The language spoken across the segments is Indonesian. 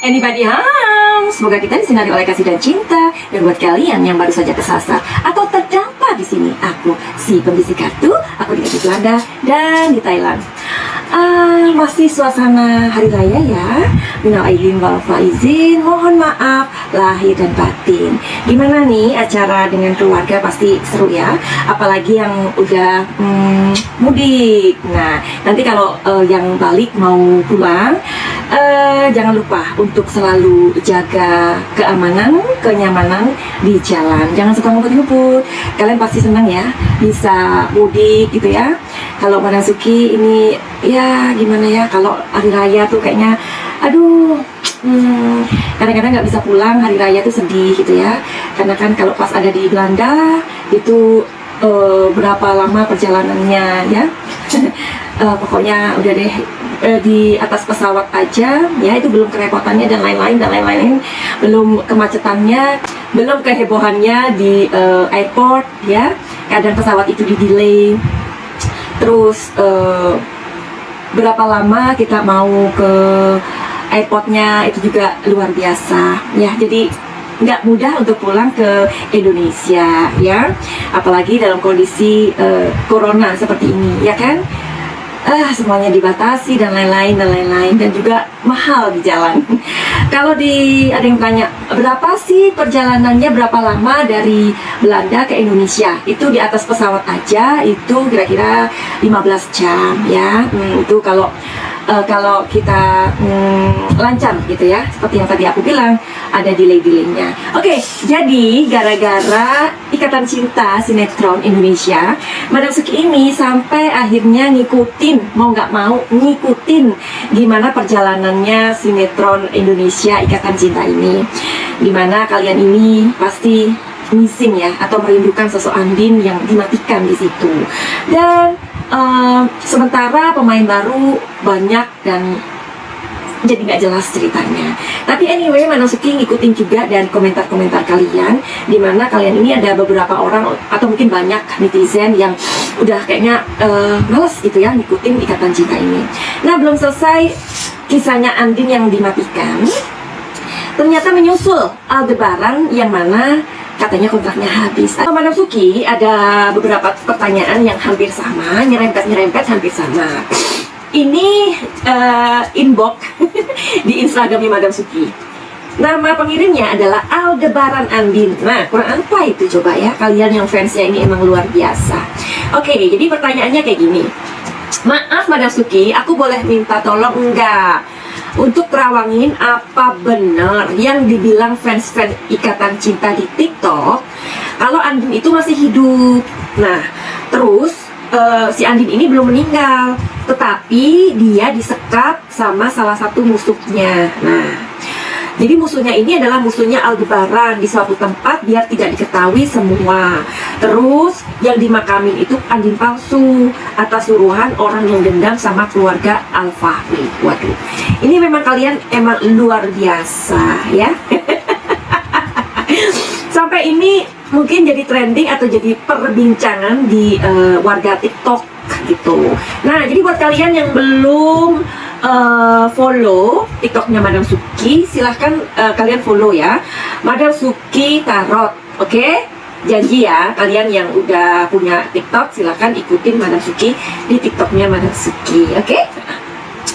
Anybody home? Semoga kita disinari oleh kasih dan cinta. Dan buat kalian yang baru saja tersasar atau terdampak di sini, aku si pembisik kartu. Aku di Belanda dan di Thailand. Masih suasana hari raya ya. Minal aidin wal faizin. Mohon maaf lahir dan batin. Gimana nih acara dengan keluarga? Pasti seru ya. Apalagi yang udah mudik. Nah, nanti kalau yang balik mau pulang, jangan lupa untuk selalu jaga keamanan, kenyamanan di jalan. Jangan suka ngumpet-ngumpet. Kalian pasti senang ya bisa mudik gitu ya. Kalau Madam Suki ini ya gimana ya, kalau hari raya tuh kayaknya aduh, kadang-kadang nggak bisa pulang hari raya tuh sedih gitu ya. Karena kan kalau pas ada di Belanda itu berapa lama perjalanannya ya. Pokoknya udah deh, di atas pesawat aja ya itu belum kerepotannya dan lain-lain, belum kemacetannya, belum kehebohannya di airport ya. Kadang pesawat itu di delay, terus berapa lama kita mau ke airportnya itu juga luar biasa ya. Jadi nggak mudah untuk pulang ke Indonesia ya, apalagi dalam kondisi corona seperti ini ya kan. Semuanya dibatasi dan lain-lain dan juga mahal di jalan. Kalau ada yang tanya berapa sih perjalanannya, berapa lama dari Belanda ke Indonesia, itu di atas pesawat aja itu kira-kira 15 jam ya. Itu kalau kita lancar gitu ya, seperti yang tadi aku bilang ada delay-delaynya. Oke, jadi gara-gara Ikatan Cinta sinetron Indonesia, Madam Suki ini sampai akhirnya mau nggak mau ngikutin gimana perjalanannya sinetron Indonesia Ikatan Cinta ini. Dimana kalian ini pasti missing ya, atau merindukan sosok Andin yang dimatikan di situ. Dan sementara pemain baru banyak dan jadi nggak jelas ceritanya. Tapi anyway, Madam Suki ngikutin juga dari komentar-komentar kalian, dimana kalian ini ada beberapa orang atau mungkin banyak netizen yang udah kayaknya males gitu ya ngikutin Ikatan Cinta ini. Nah, belum selesai kisahnya Andin yang dimatikan, ternyata menyusul Aldebaran yang mana katanya kontraknya habis. Madam Suki ada beberapa pertanyaan yang hampir sama, nyerempet hampir sama. Ini inbox di Instagramnya Madam Suki. Nama pengirimnya adalah Aldebaran Andin. Nah, kurang apa itu coba ya, kalian yang fansnya ini emang luar biasa. Oke, jadi pertanyaannya kayak gini. Maaf Madam Suki, aku boleh minta tolong enggak untuk terawangin apa benar yang dibilang fans-fans Ikatan Cinta di TikTok kalau Andin itu masih hidup. Nah, terus si Andin ini belum meninggal, tetapi dia disekap sama salah satu musuhnya. Nah, jadi musuhnya ini adalah musuhnya Aldebaran di suatu tempat biar tidak diketahui semua. Terus yang dimakamin itu Andin palsu atas suruhan orang yang dendam sama keluarga Al-Fahri. Waduh, ini memang kalian emang luar biasa ya. Sampai ini mungkin jadi trending atau jadi perbincangan di warga TikTok gitu. Nah, jadi buat kalian yang belum follow TikToknya Madam Suki, silahkan kalian follow ya, Madam Suki Tarot. Oke? Janji ya, kalian yang udah punya TikTok silahkan ikutin Madam Suki di TikToknya Madam Suki. Oke?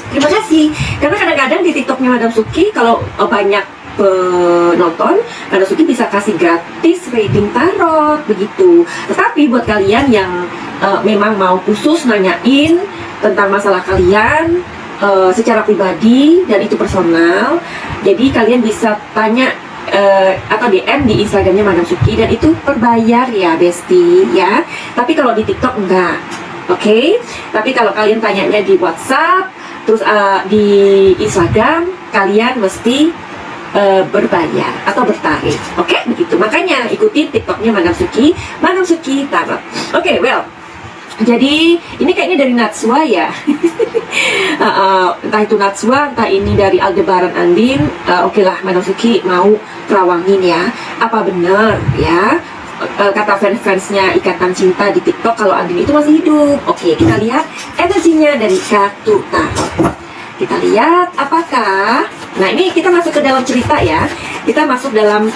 Terima kasih. Karena kadang-kadang di TikToknya Madam Suki kalau banyak penonton, Madam Suki bisa kasih gratis reading tarot begitu. Tetapi buat kalian yang memang mau khusus nanyain tentang masalah kalian secara pribadi dan itu personal, jadi kalian bisa tanya atau DM di Instagramnya Madam Suki dan itu berbayar ya Besti ya. Tapi kalau di TikTok enggak. Oke? Tapi kalau kalian tanyanya di WhatsApp terus di Instagram, kalian mesti berbayar atau bertarif. Oke, begitu. Makanya ikuti TikToknya Madam Suki Tarot. Oke, well, jadi ini kayaknya dari Natswa ya. Entah itu Natswa, entah ini dari Aldebaran Andin. Oke lah, Madam Suki mau terawangin ya, apa benar ya kata fans-fansnya Ikatan Cinta di TikTok kalau Andin itu masih hidup. Oke, kita lihat energinya dari kartu tarot. Kita lihat apakah. Nah, ini kita masuk ke dalam cerita ya. Kita masuk dalam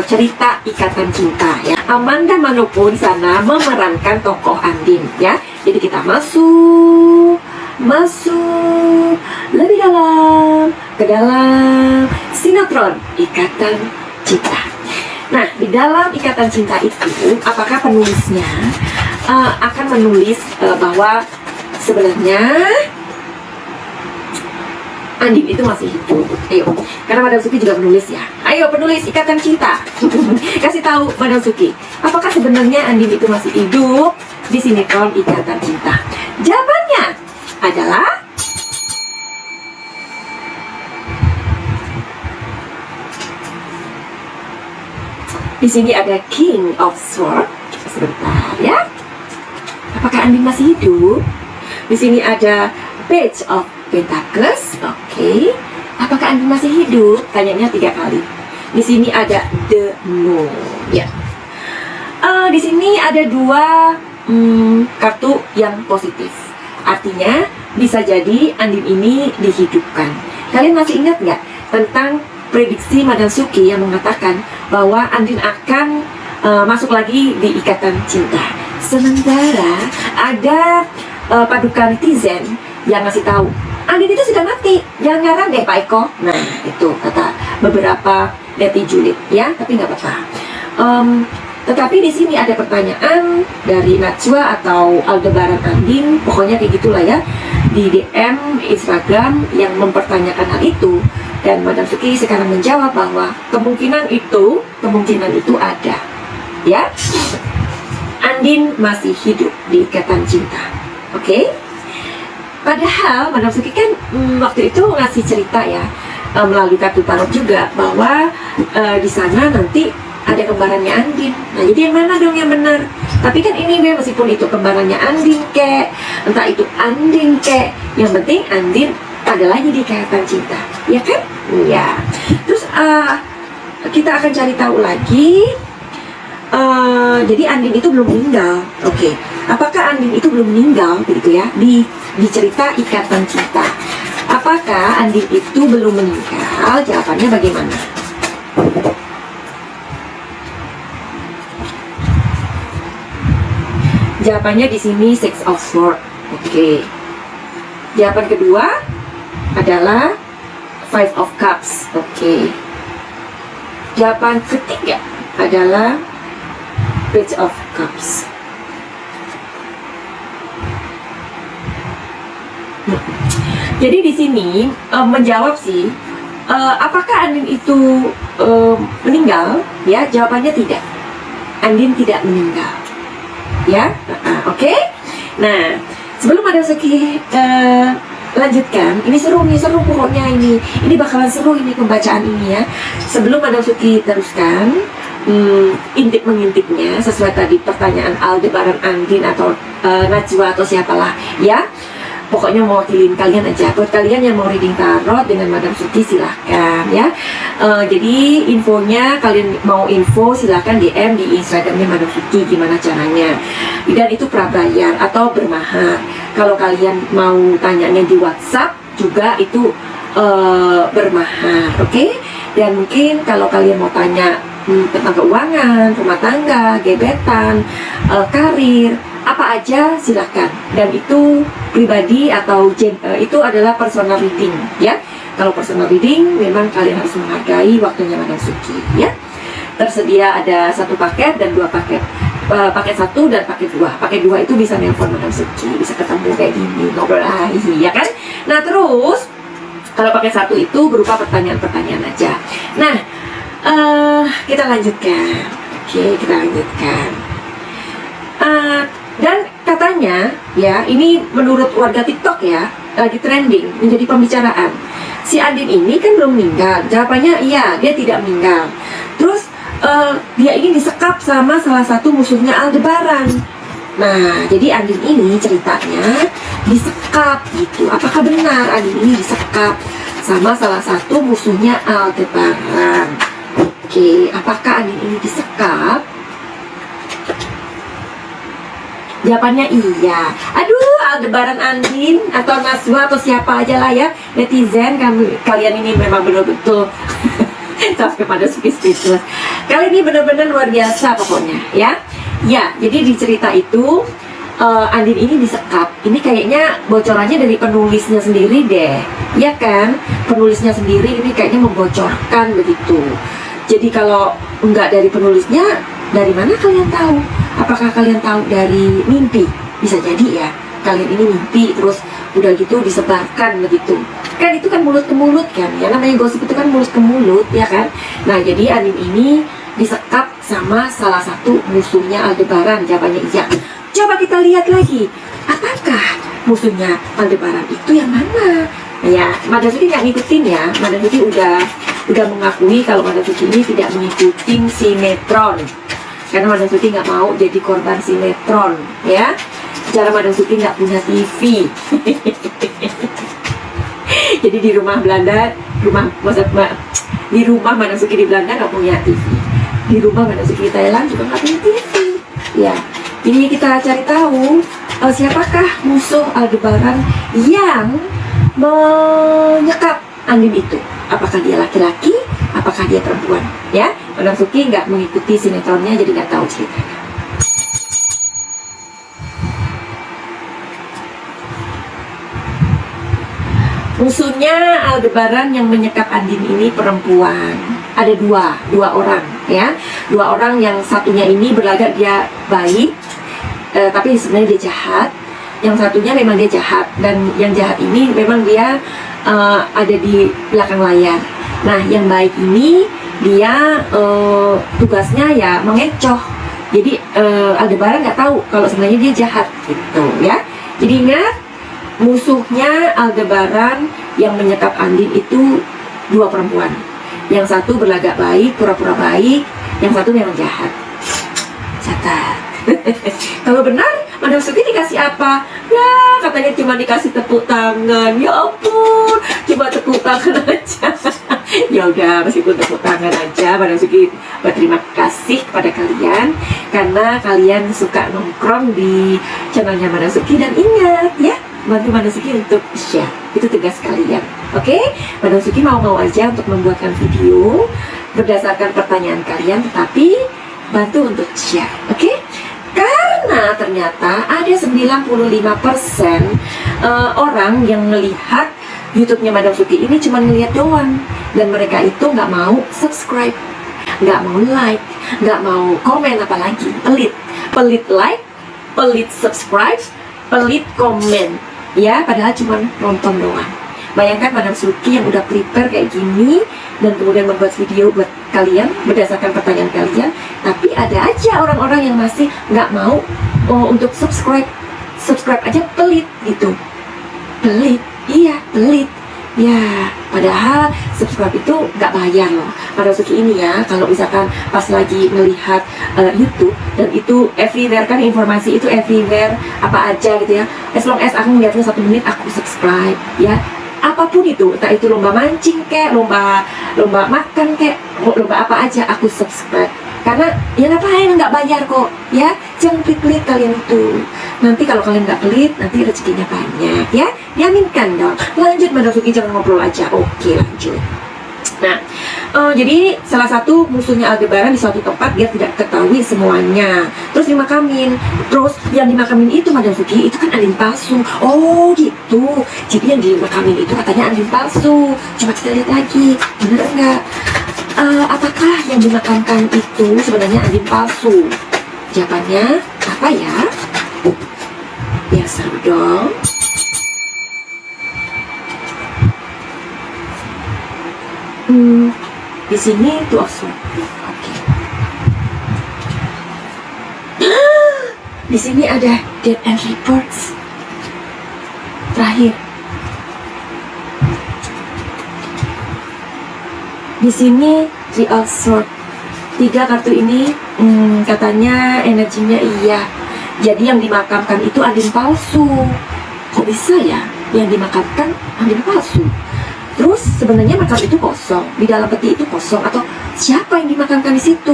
cerita Ikatan Cinta ya. Amanda Manopo di sana memerankan tokoh Andin ya. Jadi kita masuk lebih dalam ke dalam sinetron Ikatan Cinta. Nah, di dalam Ikatan Cinta itu, apakah penulisnya akan menulis bahwa sebenarnya Andin itu masih hidup? Ayo, karena Madam Suki juga menulis ya. Ayo penulis Ikatan Cinta, kasih tahu Madam Suki, apakah sebenarnya Andin itu masih hidup di sinetron Ikatan Cinta? Jawabannya adalah di sini ada King of Swords. Sebentar ya. Apakah Andin masih hidup? Di sini ada Page of Pentacles. Oke. Apakah Andin masih hidup? Tanyanya 3 kali. Di sini ada The Moon. Ya. Di sini ada 2 kartu yang positif. Artinya bisa jadi Andin ini dihidupkan. Kalian masih ingat nggak tentang prediksi Madam Suki yang mengatakan bahwa Andin akan masuk lagi di Ikatan Cinta? Sementara ada paduka netizen yang ngasih tahu Andin itu sudah mati, jangan ngarang deh Pak Eko. Nah, itu kata beberapa netizen ya, tapi nggak apa-apa. Tetapi di sini ada pertanyaan dari Najwa atau Aldebaran Andin, pokoknya kayak gitulah ya, di DM Instagram yang mempertanyakan hal itu. Dan Madam Suki sekarang menjawab bahwa kemungkinan itu ada ya. Andin masih hidup di Ikatan Cinta. Oke? Padahal Madam Suki kan waktu itu ngasih cerita ya, melalui kartu tarot juga, bahwa di sana nanti ada kembarannya Andin. Nah, jadi yang mana dong yang benar? Tapi kan ini meskipun itu kembarannya Andin kek, entah itu Andin kek, yang penting Andin ada lagi di Ikatan Cinta, ya kan? Ya. Terus kita akan cari tahu lagi. Jadi Andin itu belum meninggal. Oke. Apakah Andin itu belum meninggal begitu ya? Di cerita Ikatan Cinta. Apakah Andin itu belum meninggal? Jawabannya bagaimana? Jawabannya di sini Six of Swords. Oke. Jawaban kedua adalah Five of Cups. Oke. Jawaban ketiga adalah Page of Cups. Jadi di sini menjawab sih, apakah Andin itu meninggal? Ya, jawabannya tidak. Andin tidak meninggal. Ya, oke. Nah, sebelum Madam Suki lanjutkan, ini seru pokoknya ini bakalan seru ini pembacaan ini ya. Sebelum Madam Suki teruskan intip-mengintipnya sesuai tadi pertanyaan Aldebaran Andin atau Najwa atau siapalah ya. Pokoknya mewakilin kalian aja. Buat kalian yang mau reading tarot dengan Madam Suki silahkan ya. Jadi infonya, kalian mau info silahkan DM di Instagramnya Madam Suki, gimana caranya. Dan itu prabayar atau bermahar. Kalau kalian mau tanyanya di WhatsApp juga itu bermahar, oke? Dan mungkin kalau kalian mau tanya tentang keuangan, rumah tangga, gebetan, karir, apa aja silahkan. Dan itu pribadi atau itu adalah personal reading ya. Kalau personal reading memang kalian harus menghargai waktunya Madam Suki ya. Tersedia ada 1 paket dan 2 paket. Paket 1 dan paket 2. Paket 2 itu bisa nelpon Madam Suki, bisa ketemu kayak gini, ngobrol lagi ya kan. Nah terus kalau paket 1 itu berupa pertanyaan-pertanyaan aja. Nah kita lanjutkan. Oke, kita lanjutkan. Dan katanya ya, ini menurut warga TikTok ya, lagi trending, menjadi pembicaraan. Si Andin ini kan belum meninggal. Jawabannya iya, dia tidak meninggal. Terus dia ini disekap sama salah satu musuhnya Aldebaran. Nah, jadi Andin ini ceritanya disekap gitu. Apakah benar Andin ini disekap sama salah satu musuhnya Aldebaran? Oke, apakah Andin ini disekap? Jawabannya iya. Aduh, Aldebaran Andin atau Naswa atau siapa aja lah ya, netizen, kalian ini memang betul-betul sampai pada speechless. Kali ini benar-benar luar biasa pokoknya ya. Ya, jadi di cerita itu Andin ini disekap. Ini kayaknya bocorannya dari penulisnya sendiri deh, ya kan? Penulisnya sendiri ini kayaknya membocorkan begitu. Jadi kalau enggak dari penulisnya, dari mana kalian tahu? Apakah kalian tahu dari mimpi? Bisa jadi ya, kalian ini mimpi terus udah gitu disebarkan begitu. Kan itu kan mulut ke mulut kan, ya namanya gosip itu kan mulut ke mulut, ya kan? Nah jadi Andin ini disekap sama salah satu musuhnya Aldebaran, jawabannya iya. Coba kita lihat lagi, apakah musuhnya Aldebaran itu yang mana? Ya, Madam Suki nggak ngikutin ya. Madam Suki udah mengakui kalau Madam Suki ini tidak mengikuti sinetron, karena Madam Suki nggak mau jadi korban sinetron, ya. Cara Madam Suki nggak punya TV. Jadi di rumah Belanda, di rumah Madam Suki di Belanda nggak punya TV. Di rumah Madam Suki di Thailand juga nggak punya TV. Ya. Ini kita cari tahu siapakah musuh Aldebaran yang menyekap Andin itu. Apakah dia laki-laki? Apakah dia perempuan? Ya, Madam Suki nggak mengikuti sinetronnya, jadi nggak tahu ceritanya. Musuhnya Aldebaran yang menyekap Andin ini perempuan. Ada dua orang, ya. Dua orang, yang satunya ini berlagak dia baik, tapi sebenarnya dia jahat. Yang satunya memang dia jahat, dan yang jahat ini memang dia ada di belakang layar. Nah, yang baik ini dia tugasnya ya mengecoh. Jadi Aldebaran nggak tahu kalau sebenarnya dia jahat gitu ya. Jadi ingat, musuhnya Aldebaran yang menyekap Andin itu dua perempuan. Yang satu berlagak baik, pura-pura baik. Yang satu memang jahat. Catat. Kalau benar, Madam Suki dikasih apa? Ya, katanya cuma dikasih tepuk tangan. Ya ampun, cuma tepuk tangan aja. Ya udah, meskipun tepuk tangan aja, Madam Suki berterima kasih kepada kalian karena kalian suka nongkrong di channelnya Madam Suki. Dan ingat ya, bantu Madam Suki untuk share. Itu tugas kalian. Oke? Madam Suki mau-mau aja untuk membuatkan video berdasarkan pertanyaan kalian, tetapi bantu untuk share. Oke? Karena ternyata ada 95% orang yang melihat YouTube-nya Madam Suki ini cuma ngeliat doang, dan mereka itu nggak mau subscribe, nggak mau like, nggak mau komen, apalagi pelit like, pelit subscribe, pelit komen, ya, padahal cuma nonton doang. Bayangkan Madam Suki yang udah prepare kayak gini dan kemudian membuat video buat kalian berdasarkan pertanyaan kalian, tapi ada aja orang-orang yang masih nggak mau untuk subscribe aja, pelit gitu. Pelit, iya pelit. Ya, padahal subscribe itu nggak bayar loh. Madam Suki ini ya, kalau misalkan pas lagi melihat YouTube, dan itu everywhere kan, informasi itu everywhere, apa aja gitu ya. As long as aku melihatnya 1 menit, aku subscribe ya. Apapun itu, entah itu lomba mancing kek, lomba makan kek, lomba apa aja, aku subscribe. Karena ya ngapain, nggak bayar kok ya. Jangan pelit-pelit kalian itu. Nanti kalau kalian nggak pelit, nanti rezekinya banyak ya. Yaminkan dong. Lanjut Madam Suki, jangan ngobrol aja. Oke, lanjut. Nah, jadi salah satu musuhnya Aldebaran di suatu tempat, dia tidak ketahui semuanya, terus dimakamin. Terus yang dimakamin itu Madam Suki, itu kan Andin palsu. Oh gitu. Jadi yang dimakamin itu katanya Andin palsu. Coba kita lihat lagi, bener nggak? Apakah yang dimakamkan itu sebenarnya Andin palsu? Jawabannya apa ya? Yang seru dong. Di sini itu Oxford. Oke. Di sini ada Dead End Reports. Terakhir. Di sini Real Sword. 3 kartu ini katanya energinya iya. Jadi yang dimakamkan itu Andin palsu. Kok bisa ya yang dimakamkan Andin palsu? Terus sebenarnya makam itu kosong, di dalam peti itu kosong, atau siapa yang dimakamkan di situ?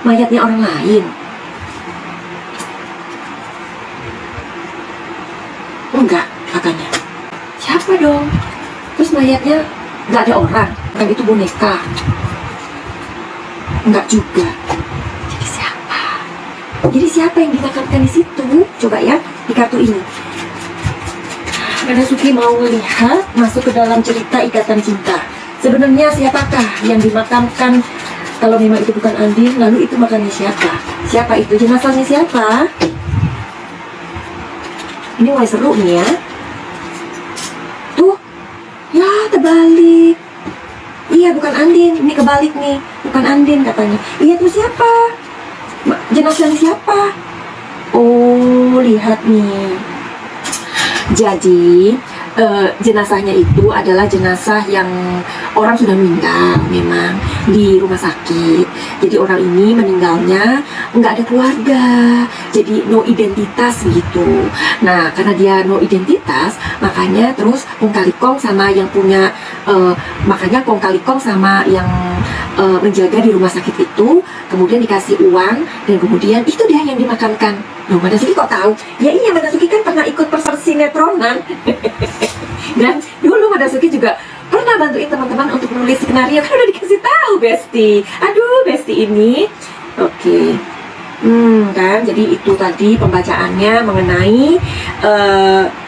Mayatnya orang lain. Terus mayatnya nggak ada orang, kan itu boneka? Nggak juga. Jadi siapa? Jadi siapa yang dimakamkan di situ? Coba ya, di kartu ini. Madam Suki mau melihat masuk ke dalam cerita Ikatan Cinta. Sebenarnya siapakah yang dimakamkan? Kalau memang itu bukan Andin, lalu itu makamnya siapa? Siapa itu? Jenazahnya siapa? Ini mulai seru nih ya. Tuh, ya terbalik. Iya, bukan Andin. Ini kebalik nih. Bukan Andin katanya. Iya, tuh siapa? Jenazahnya siapa? Oh, lihat nih. Jadi jenazahnya itu adalah jenazah yang orang sudah meninggal memang di rumah sakit. Jadi orang ini meninggalnya nggak ada keluarga, jadi no identitas gitu. Nah, karena dia no identitas, makanya terus kong kali kong sama yang punya makanya kong kali kong sama yang menjaga di rumah sakit itu kemudian dikasih uang, dan kemudian itu dia yang dimakamkan. Loh, Madam Suki kok tahu? Ya iya, Madam Suki kan pernah ikut persinetronan. Dan dulu Madam Suki juga pernah bantuin teman-teman untuk menulis skenario. Kan udah dikasih tahu, Besti. Aduh, Besti ini. Oke. Kan, jadi itu tadi pembacaannya mengenai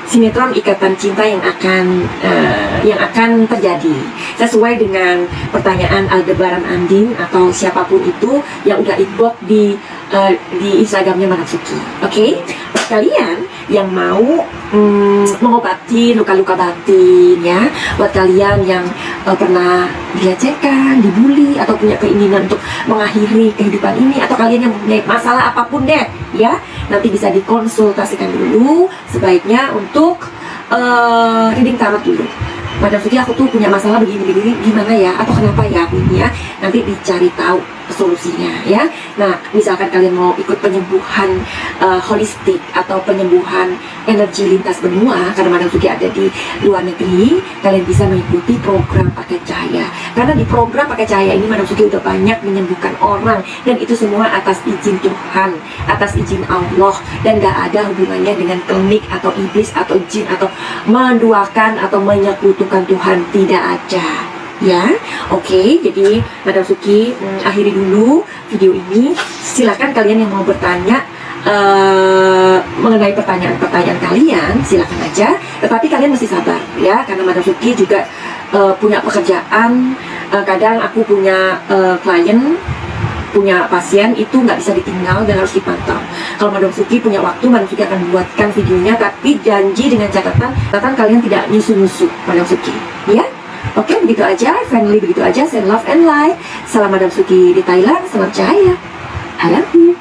sinetron Ikatan Cinta yang akan terjadi sesuai dengan pertanyaan Aldebaran Andin atau siapapun itu yang udah inbox di Instagramnya Madam Suki. Oke? Buat kalian yang mau mengobati luka-luka batin ya, buat kalian yang pernah dilecehkan, dibully, atau punya keinginan untuk mengakhiri kehidupan ini, atau kalian yang mempunyai masalah apapun deh ya, nanti bisa dikonsultasikan dulu sebaiknya untuk reading tarot dulu. Madam Suki, aku tuh punya masalah begini-begini, gimana ya, atau kenapa ya aku ini ya, nanti dicari tahu solusinya ya. Nah, misalkan kalian mau ikut penyembuhan holistik atau penyembuhan energi lintas benua, karena Madam Suki ada di luar negeri, kalian bisa mengikuti program Pakai Cahaya. Karena di program Pakai Cahaya ini Madam Suki udah banyak menyembuhkan orang, dan itu semua atas izin Tuhan, atas izin Allah, dan gak ada hubungannya dengan klinik atau iblis atau jin atau menduakan atau menyekutukan Tuhan, tidak ada ya. Oke, jadi Madam Suki akhiri dulu video ini. Silakan kalian yang mau bertanya mengenai pertanyaan-pertanyaan kalian, silakan aja, tetapi kalian mesti sabar ya, karena Madam Suki juga punya pekerjaan. Kadang aku punya klien, punya pasien itu nggak bisa ditinggal dan harus dipantau. Kalau Madam Suki punya waktu, Madam Suki akan buatkan videonya, tapi janji dengan catatan kalian tidak nyusu-nyusu Madam Suki ya. Oke, begitu aja, friendly begitu aja, send love and light. Salam Madam Suki di Thailand, salam cahaya. I love you.